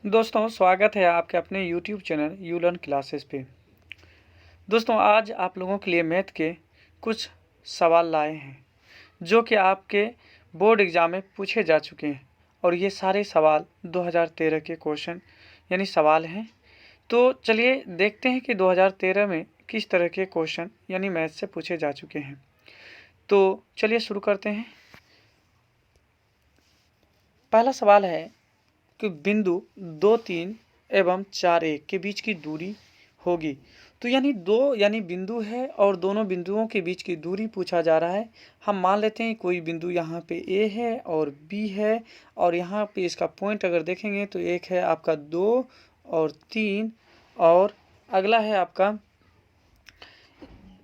दोस्तों स्वागत है आपके अपने YouTube channel you learn classes पे। दोस्तों आज आप लोगों के लिए मैथ के कुछ सवाल लाए हैं जो कि आपके बोर्ड एग्ज़ाम में पूछे जा चुके हैं और ये सारे सवाल 2013 के क्वेश्चन यानी सवाल हैं। तो चलिए देखते हैं कि 2013 में किस तरह के क्वेश्चन यानी मैथ से पूछे जा चुके हैं। तो चलिए शुरू करते हैं। पहला सवाल है कि बिंदु 2, 3 एवं 4, 1 के बीच की दूरी होगी। तो यानी बिंदु है और दोनों बिंदुओं के बीच की दूरी पूछा जा रहा है। हम मान लेते हैं कोई बिंदु यहाँ पे A है और B है और यहाँ पे इसका पॉइंट अगर देखेंगे तो एक है आपका 2 और 3 और अगला है आपका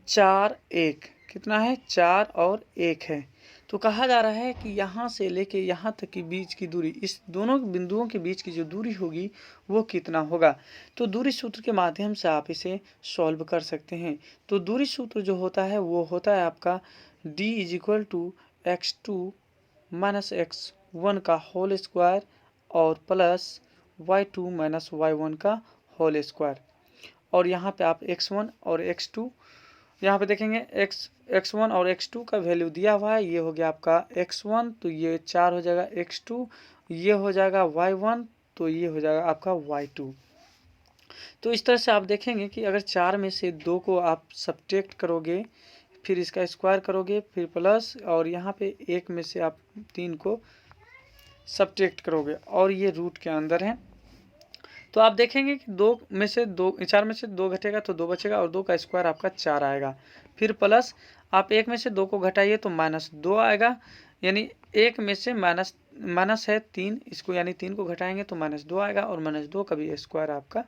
4, 1। कितना है? 4 और 1 है। तो कहा जा रहा है कि यहाँ से लेके यहाँ तक की बीच की दूरी, इस दोनों बिंदुओं के बीच की जो दूरी होगी वो कितना होगा। तो दूरी सूत्र के माध्यम से आप इसे सॉल्व कर सकते हैं। तो दूरी सूत्र जो होता है वो होता है आपका d = x2 - x1 का होल स्क्वायर और प्लस y2 - y1 का होल स्क्वायर। और यहाँ पे आप x1 और x2 यहाँ पे देखेंगे x1 और x2 का वैल्यू दिया हुआ है। ये हो गया आपका x1 तो ये 4 हो जाएगा, x2 ये हो जाएगा y1 तो ये हो जाएगा आपका y2। तो इस तरह से आप देखेंगे कि अगर 4 में से 2 को आप सब्ट्रैक्ट करोगे, फिर इसका स्क्वायर करोगे, फिर प्लस और यहाँ पे 1 में से आप 3 को सब्ट्रैक्ट करोगे और ये रूट के अंदर है। तो आप देखेंगे कि 4 में से 2 घटेगा तो 2 बचेगा और 2 का स्क्वायर आपका 4 आएगा। फिर प्लस आप 1 में से 2 को घटाइए तो -2 आएगा, यानी 1 में से माइनस है 3, इसको यानी 3 को घटाएंगे तो -2 आएगा और -2 का भी स्क्वायर आपका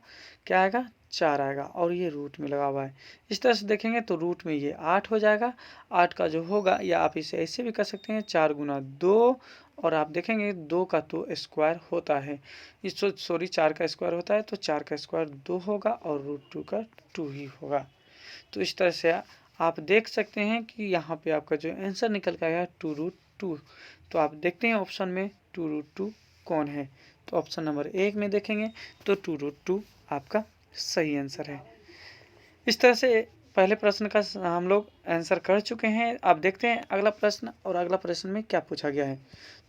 क्या आएगा? 4 आएगा और ये रूट में लगा हुआ है। इस तरह से देखेंगे तो रूट में ये 8 हो जाएगा। 8 का जो होगा या आप इसे ऐसे भी कर सकते हैं 4 × 2 और आप देखेंगे 2 का तो स्क्वायर होता है, 4 का स्क्वायर होता है तो 4 का स्क्वायर 2 होगा और √2 का 2 ही होगा। तो इस तरह से आप देख सकते हैं कि यहाँ पे आपका जो आंसर निकल के आया 2√2। तो आप देखते हैं ऑप्शन में 2√2 कौन है। तो ऑप्शन नंबर 1 में देखेंगे तो 2√2 आपका सही आंसर है। इस तरह से पहले प्रश्न का हम लोग आंसर कर चुके हैं। अब देखते हैं अगला प्रश्न और अगला प्रश्न में क्या पूछा गया है।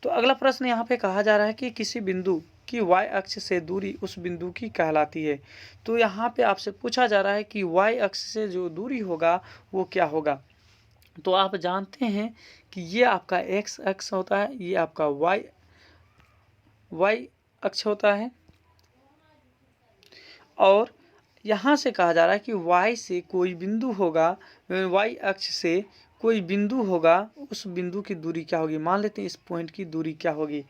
तो अगला प्रश्न यहाँ पे कहा जा रहा है कि किसी बिंदु की y अक्ष से दूरी उस बिंदु की कहलाती है। तो यहाँ पे आपसे पूछा जा रहा है कि y अक्ष से जो दूरी होगा वो क्या होगा। तो आप जानते हैं कि ये आपका x अक्ष होता है, ये आपका y अक्ष होता है और यहाँ से कहा जा रहा है कि y से कोई बिंदु होगा, y अक्ष से कोई बिंदु होगा, उस बिंदु की दूरी क्या होगी। मान लेते हैं इस पॉइंट की दूरी क्या होगी।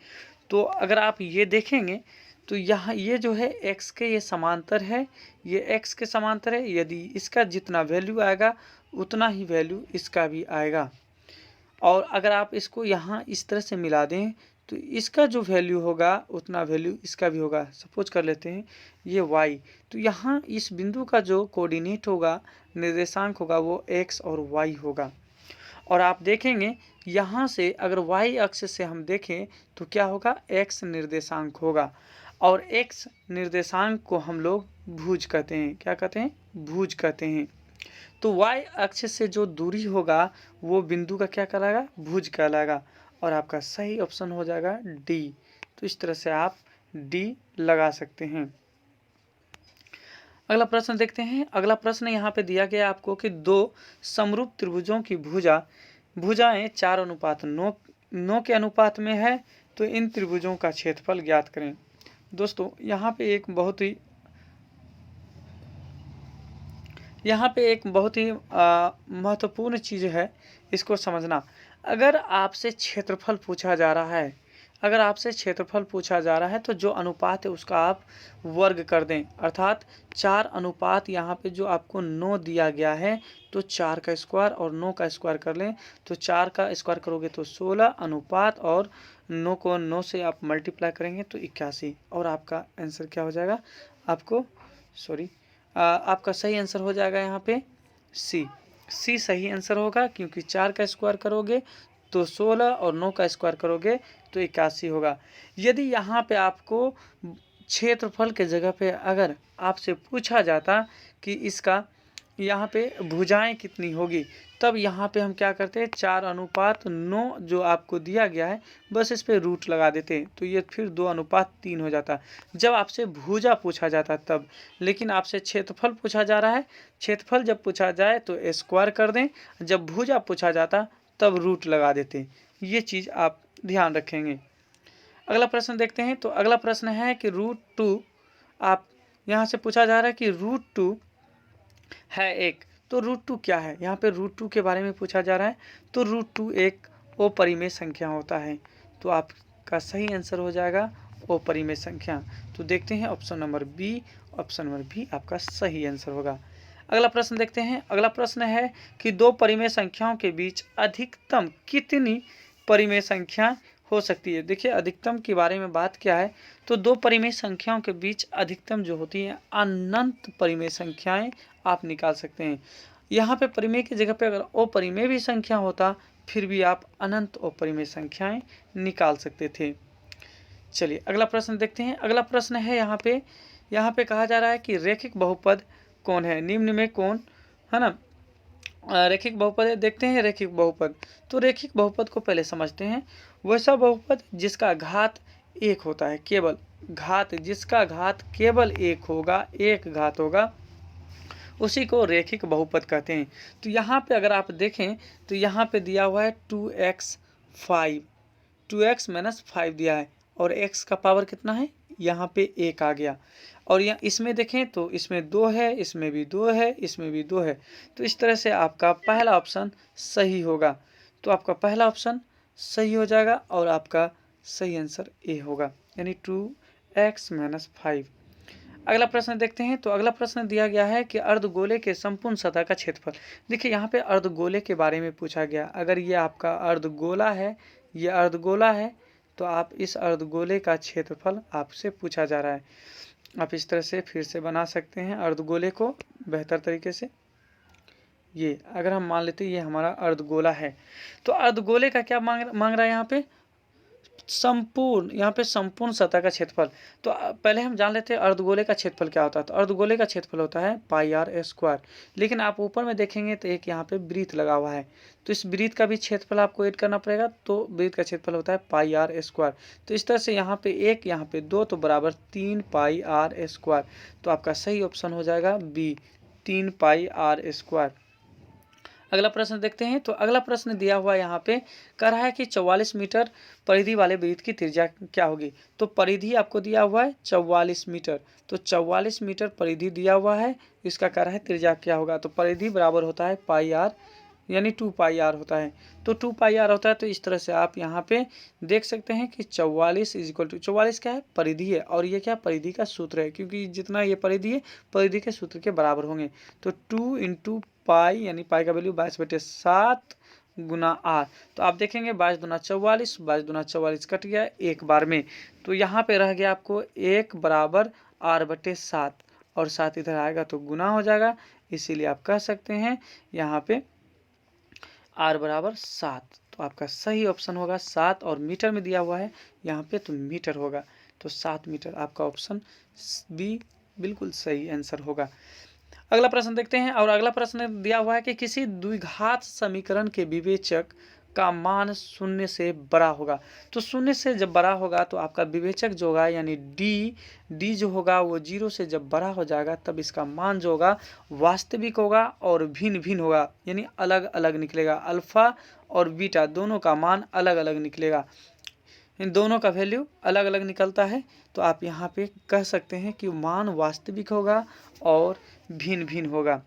तो अगर आप ये देखेंगे तो यहाँ ये जो है x के ये समांतर है, ये x के समांतर है। यदि इसका जितना वैल्यू आएगा उतना ही वैल्यू इसका भी आएगा। और अगर आप इसको यहाँ इस तरह से मिला दें तो इसका जो वैल्यू होगा उतना वैल्यू इसका भी होगा। सपोज कर लेते हैं ये y, तो यहाँ इस बिंदु का जो कोऑर्डिनेट होगा, निर्देशांक होगा वो x और y होगा। और आप देखेंगे यहाँ से अगर y अक्ष से हम देखें तो क्या होगा? x निर्देशांक होगा और x निर्देशांक को हम लोग भुज कहते हैं। क्या कहते हैं? भुज कहते हैं। तो y अक्ष से जो दूरी होगा वो बिंदु का क्या कहलाएगा? भुज कहलाएगा और आपका सही ऑप्शन हो जाएगा D। तो इस तरह से आप D लगा सकते हैं। अगला प्रश्न देखते हैं। अगला प्रश्न यहाँ पे दिया गया आपको कि 2 समरूप त्रिभुजों की भुजाएं 4:9 के अनुपात में है, तो इन त्रिभुजों का क्षेत्रफल ज्ञात करें। दोस्तों यहाँ पे एक बहुत ही महत्वपूर्ण चीज़ है, इसको समझना। अगर आपसे क्षेत्रफल पूछा जा रहा है, तो जो अनुपात है उसका आप वर्ग कर दें, अर्थात 4 अनुपात यहाँ पे जो आपको 9 दिया गया है तो 4 का स्क्वायर और 9 का स्क्वायर कर लें। तो 4 का स्क्वायर करोगे तो 16 अनुपात और 9 को 9 से आप मल्टीप्लाई करेंगे तो 81 और आपका आंसर क्या हो जाएगा? आपका सही आंसर हो जाएगा यहाँ पे सी सही आंसर होगा, क्योंकि 4 का स्क्वायर करोगे तो 16 और 9 का स्क्वायर करोगे तो 81 होगा। यदि यहाँ पे आपको क्षेत्रफल के जगह पे अगर आपसे पूछा जाता कि इसका यहाँ पे भुजाएं कितनी होगी, तब यहाँ पे हम क्या करते हैं 4:9 जो आपको दिया गया है बस इस पे रूट लगा देते हैं, तो ये फिर 2:3 हो जाता जब आपसे भुजा पूछा जाता तब। लेकिन आपसे क्षेत्रफल पूछा जा रहा है, क्षेत्रफल जब पूछा जाए तो स्क्वायर कर दें, जब भुजा पूछा जाता तब रूट लगा देते। ये चीज़ आप ध्यान रखेंगे। अगला प्रश्न देखते हैं। तो अगला प्रश्न है कि √2 आप यहाँ से पूछा जा रहा है कि √2 है 1, तो √2 क्या है, यहाँ पे √2 के बारे में पूछा जा रहा है। तो √2 एक अपरिमेय संख्या होता है, तो आपका सही आंसर हो जाएगा अपरिमेय संख्या। तो देखते हैं option number B, option number B आपका सही आंसर होगा। अगला प्रश्न देखते हैं। अगला प्रश्न है कि दो परिमेय संख्याओं के बीच अधिकतम कितनी परिमेय संख्या हो सकती है। देखिए अधिकतम के बारे में बात क्या है, तो दो परिमेय संख्याओं के बीच अधिकतम जो होती है अनंत परिमेय संख्याएं आप निकाल सकते हैं। यहाँ पे परिमेय की जगह पे अगर अपरिमेय भी संख्या होता फिर भी आप अनंत अपरिमेय संख्याएं निकाल सकते थे। चलिए अगला प्रश्न देखते हैं। अगला प्रश्न है यहाँ पे कहा जा रहा है कि रैखिक बहुपद कौन है, निम्न में कौन है ना रैखिक बहुपद है। देखते हैं रैखिक बहुपद। तो रैखिक बहुपद को पहले समझते हैं। वैसा बहुपद जिसका घात 1 होता है, केवल घात, जिसका घात केवल 1 होगा, एक घात होगा, उसी को रैखिक बहुपद कहते हैं। तो यहाँ पे अगर आप देखें तो यहाँ पे दिया हुआ है 2x 5 दिया है और x का पावर कितना है, यहाँ पे 1 आ गया। और यहाँ इसमें देखें तो इसमें 2 है, इसमें भी 2 है, इसमें भी 2 है। तो इस तरह से आपका पहला ऑप्शन सही होगा। तो आपका पहला ऑप्शन सही हो जाएगा और आपका सही आंसर ए होगा, यानी 2x - 5। अगला प्रश्न देखते हैं। तो अगला प्रश्न दिया गया है कि अर्धगोले के संपूर्ण सतह का क्षेत्रफल। देखिए यहाँ पे अर्धगोले के बारे में पूछा गया। अगर ये आपका अर्धगोला है, ये अर्धगोला है, तो आप इस अर्धगोले का क्षेत्रफल आपसे पूछा जा रहा है। आप इस तरह से फिर से बना सकते हैं अर्धगोले को बेहतर तरीके से। ये अगर हम मान लेते हैं ये हमारा अर्धगोला है, तो अर्धगोले का क्या मांग रहा है यहाँ पे, संपूर्ण सतह का क्षेत्रफल। तो पहले हम जान लेते हैं अर्धगोले का क्षेत्रफल क्या होता है। तो अर्धगोले का क्षेत्रफल होता है πr²। लेकिन आप ऊपर में देखेंगे तो एक यहाँ पे वृत्त लगा हुआ है, तो इस वृत्त का भी क्षेत्रफल आपको ऐड करना पड़ेगा। तो वृत्त का क्षेत्रफल होता है πr²। तो इस तरह से यहाँ पे 1, यहाँ पे 2, तो बराबर 3πr²। तो आपका सही ऑप्शन हो जाएगा बी, 3πr²। अगला प्रश्न देखते हैं। तो अगला प्रश्न दिया हुआ यहाँ पे कह रहा है कि 44 मीटर परिधि वाले वृत्त की त्रिज्या क्या होगी। तो परिधि आपको दिया हुआ है 44 मीटर, तो 44 मीटर परिधि दिया हुआ है, इसका कह रहा है त्रिज्या क्या होगा। तो परिधि बराबर होता है πr, यानी 2πr होता है। तो 2πr होता है। तो इस तरह से आप यहाँ पे देख सकते हैं कि 44 = 44 क्या है, परिधि है, और ये क्या परिधि का सूत्र है, क्योंकि जितना ये परिधि है परिधि के सूत्र के बराबर होंगे। तो 2 × पाई, यानी पाई का वैल्यू 22/7 गुना r। तो आप देखेंगे 22 दूना 44, 22 दूना 44 कट गया एक बार में। तो यहाँ पे रह गया आपको 1 बराबर r/7, और 7 इधर आएगा तो गुना हो जाएगा, इसीलिए आप कह सकते हैं यहाँ पे r बराबर 7। तो आपका सही ऑप्शन होगा 7, और मीटर में दिया हुआ है यहाँ पे तो मीटर होगा। तो 7 मीटर आपका ऑप्शन बी बिल्कुल सही आंसर होगा। अगला प्रश्न देखते हैं। और अगला प्रश्न दिया हुआ है कि किसी द्विघात समीकरण के विवेचक का मान 0 से बड़ा होगा। तो 0 से जब बड़ा होगा तो आपका विवेचक जो होगा, यानी डी जो होगा वो 0 से जब बड़ा हो जाएगा तब इसका मान जो होगा वास्तविक होगा और भिन्न भिन्न होगा, यानी अलग अलग निकलेगा। अल्फा और बीटा दोनों का मान अलग अलग निकलेगा, इन दोनों का वैल्यू अलग अलग निकलता है। तो आप यहाँ पे कह सकते हैं कि मान वास्तविक होगा और भिन्न भिन्न होगा।